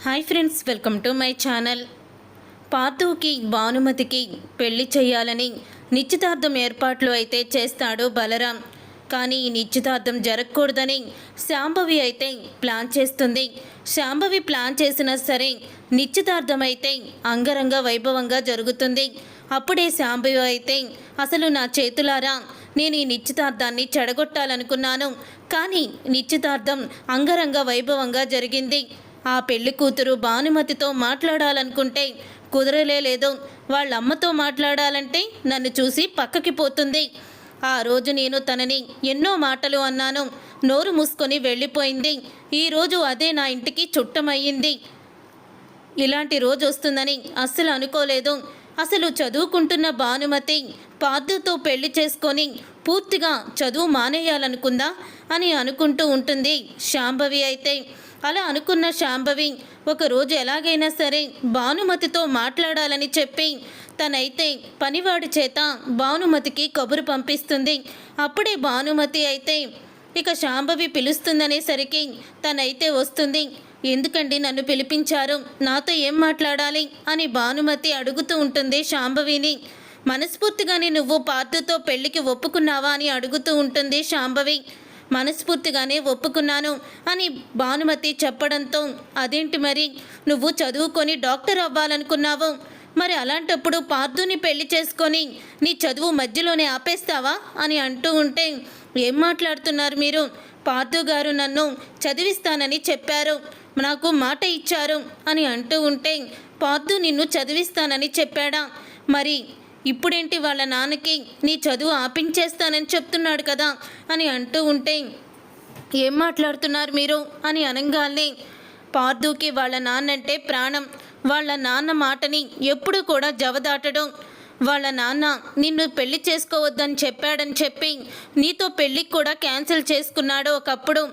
Hi friends, welcome to my channel. పార్థుకి భానుమతికి పెళ్లి చేయాలని నిశ్చితార్థం ఏర్పాట్లు అయితే చేస్తాడు బలరాం. కానీ ఈ నిశ్చితార్థం జరగకూడదని శాంభవి అయితే ప్లాన్ చేస్తుంది. శాంభవి ప్లాన్ చేసినా సరే నిశ్చితార్థం అయితే అంగరంగ వైభవంగా జరుగుతుంది. అప్పుడే శాంభవి అయితే అసలు నా చేతులారా నేను ఈ నిశ్చితార్థాన్ని చెడగొట్టాలనుకున్నాను, కానీ నిశ్చితార్థం అంగరంగ వైభవంగా జరిగింది. ఆ పెళ్లి కూతురు భానుమతితో మాట్లాడాలనుకుంటే కుదరలేదు. వాళ్ళ అమ్మతో మాట్లాడాలంటే నన్ను చూసి పక్కకి పోతుంది. ఆ రోజు నేను తనని ఎన్నో మాటలు అన్నాను, నోరు మూసుకొని వెళ్ళిపోయింది. ఈరోజు అదే నా ఇంటికి చుట్టమయ్యింది. ఇలాంటి రోజు వస్తుందని అస్సలు అనుకోలేదు. అసలు చదువుకుంటున్న భానుమతి పార్థుతో పెళ్లి చేసుకొని పూర్తిగా చదువు మానేయాలనుకుందా అని అనుకుంటూ ఉంటుంది శాంభవి అయితే. అలా అనుకున్న శాంభవి ఒకరోజు ఎలాగైనా సరే భానుమతితో మాట్లాడాలని చెప్పి తనైతే పనివాడి చేత భానుమతికి కబురు పంపిస్తుంది. అప్పుడే భానుమతి అయితే ఇక శాంభవి పిలుస్తుందనేసరికి తనైతే వస్తుంది. ఎందుకండి నన్ను పిలిపించారు, నాతో ఏం మాట్లాడాలి అని భానుమతి అడుగుతూ ఉంటుంది శాంభవిని. మనస్ఫూర్తిగానే నువ్వు పార్థుతో పెళ్లికి ఒప్పుకున్నావా అని అడుగుతూ ఉంటుంది శాంభవి. మనస్ఫూర్తిగానే ఒప్పుకున్నాను అని భానుమతి చెప్పడంతో, అదేంటి మరి నువ్వు చదువుకొని డాక్టర్ అవ్వాలనుకున్నావు, మరి అలాంటప్పుడు పార్థుని పెళ్లి చేసుకొని నీ చదువు మధ్యలోనే ఆపేస్తావా అని అంటూ ఉంటే, ఏం మాట్లాడుతున్నారు మీరు? పార్థు గారు నన్ను చదివిస్తానని చెప్పారు, నాకు మాట ఇచ్చారు అని అంటూ ఉంటే, పార్థు నిన్ను చదివిస్తానని చెప్పాడా? మరి ఇప్పుడేంటి వాళ్ళ నాన్నకి నీ చదువు ఆపించేస్తానని చెప్తున్నాడు కదా అని అంటూ ఉంటే, ఏం మాట్లాడుతున్నారు మీరు అని అనగానే, పార్థుకి వాళ్ళ నాన్నంటే ప్రాణం. వాళ్ళ నాన్న మాటని ఎప్పుడు కూడా జవదాటడం. వాళ్ళ నాన్న నిన్ను పెళ్లి చేసుకోవద్దని చెప్పాడని చెప్పి నీతో పెళ్ళికి కూడా క్యాన్సిల్ చేసుకున్నాడు ఒకప్పుడు.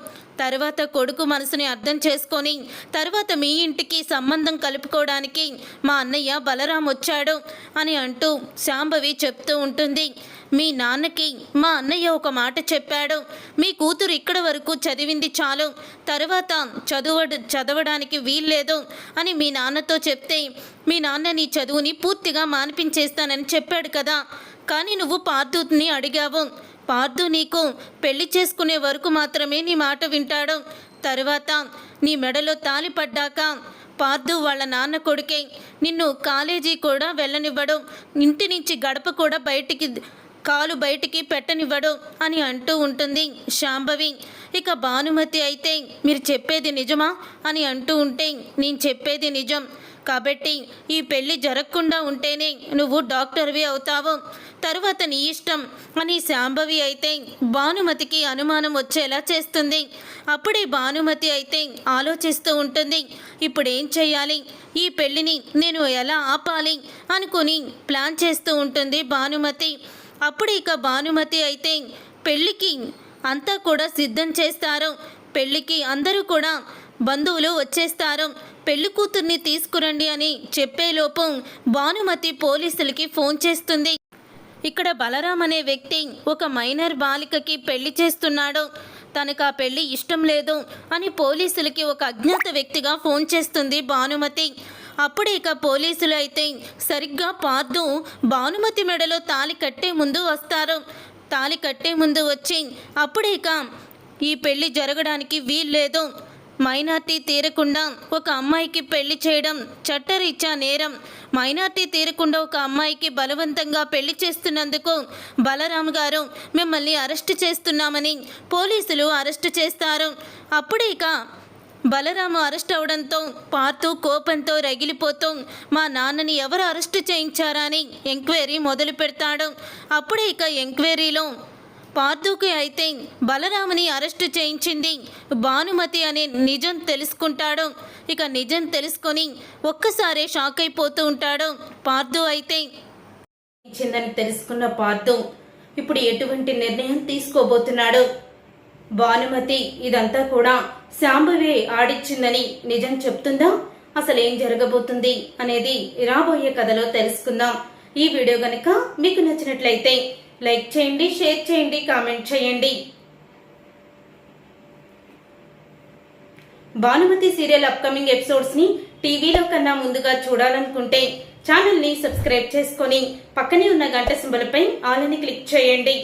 తర్వాత కొడుకు మనసుని అర్థం చేసుకొని తర్వాత మీ ఇంటికి సంబంధం కలుపుకోవడానికి మా అన్నయ్య బలరాం వచ్చాడు అని అంటూ శాంభవి చెప్తూ ఉంటుంది. మీ నాన్నకి మా అన్నయ్య ఒక మాట చెప్పాడు, మీ కూతురు ఇక్కడ వరకు చదివింది చాలు, తర్వాత చదవడానికి వీల్లేదు అని మీ నాన్నతో చెప్తే, మీ నాన్న నీ చదువుని పూర్తిగా మానిపించేస్తానని చెప్పాడు కదా. కానీ నువ్వు పార్థుని అడిగావు, పార్థు నీకు పెళ్లి చేసుకునే వరకు మాత్రమే నీ మాట వింటాడు. తర్వాత నీ మెడలో తాళి పడ్డాక పార్థు వాళ్ళ నాన్న కొడుకే, నిన్ను కాలేజీ కూడా వెళ్ళనివ్వడు, ఇంటి నుంచి గడప కూడా కాలు బయటికి పెట్టనివ్వడు అని అంటూ ఉంటుంది శాంభవి. ఇక భానుమతి అయితే, మీరు చెప్పేది నిజమా అని అంటూ ఉంటే, నేను చెప్పేది నిజం కాబట్టి ఈ పెళ్ళి జరగకుండా ఉంటేనే నువ్వు డాక్టర్వి అవుతావు, తరువాత నీ ఇష్టం అని శాంభవి అయితే భానుమతికి అనుమానం వచ్చేలా చేస్తుంది. అప్పుడే భానుమతి అయితే ఆలోచిస్తూ ఉంటుంది, ఇప్పుడు ఏం చేయాలి, ఈ పెళ్ళిని నేను ఎలా ఆపాలి అనుకుని ప్లాన్ చేస్తూ ఉంటుంది భానుమతి. అప్పుడు ఇక భానుమతి అయితే పెళ్ళికి అంతా కూడా సిద్ధం చేస్తారు. పెళ్ళికి అందరూ కూడా బంధువులు వచ్చేస్తారు. పెళ్లి కూతుర్ని తీసుకురండి అని చెప్పేలోపు భానుమతి పోలీసులకి ఫోన్ చేస్తుంది. ఇక్కడ బలరాం అనే వ్యక్తి ఒక మైనర్ బాలికకి పెళ్లి చేస్తున్నాడు, తనకు ఆ పెళ్లి ఇష్టం లేదు అని పోలీసులకి ఒక అజ్ఞాత వ్యక్తిగా ఫోన్ చేస్తుంది భానుమతి. అప్పుడు ఇక పోలీసులు అయితే సరిగ్గా పార్థు భానుమతి మెడలో తాళి కట్టే ముందు వస్తారు. తాళి కట్టే ముందు వచ్చి, అప్పుడు ఇక ఈ పెళ్లి జరగడానికి వీల్లేదు, మైనార్టీ తీరకుండా ఒక అమ్మాయికి పెళ్లి చేయడం చట్టరీత్యా నేరం, మైనార్టీ తీరకుండా ఒక అమ్మాయికి బలవంతంగా పెళ్లి చేస్తున్నందుకు బలరాం గారు మిమ్మల్ని అరెస్ట్ చేస్తున్నామని పోలీసులు అరెస్ట్ చేస్తారు. అప్పుడు ఇక బలరాము అరెస్ట్ అవడంతో పార్థు కోపంతో రగిలిపోతూ మా నాన్నని ఎవరు అరెస్ట్ చేయించారా అని ఎంక్వైరీ మొదలు పెడతాడు. అప్పుడే ఇక ఎంక్వైరీలో పార్థుకి అయితే బలరాముని అరెస్టు చేయించింది భానుమతి అనే నిజం తెలుసుకుంటాడు. ఇక నిజం తెలుసుకొని ఒక్కసారే షాక్ అయిపోతూ ఉంటాడు పార్థు. అయితే ఇచ్చిందని తెలుసుకున్న పార్థు ఇప్పుడు ఎటువంటి నిర్ణయం తీసుకోబోతున్నాడు? భానుమతి ఇదంతా కూడా శాంభవి ఆడిచ్చిందని నిజం చెప్తుందా? అసలు ఏం జరగబోతుంది అనేది రాబోయే కథలో తెలుసుకుందాం. ఈ వీడియో గనుక మీకు నచ్చినట్లయితే లైక్ చేయండి, షేర్ చేయండి, కామెంట్ చేయండి. భానుమతి సీరియల్ అప్కమింగ్ ఎపిసోడ్స్ని టీవీలో కన్నా ముందుగా చూడాలనుకుంటే ఛానల్ని సబ్స్క్రైబ్ చేసుకొని పక్కనే ఉన్న గంట సింబల్పై ఆల్ అని క్లిక్ చేయండి.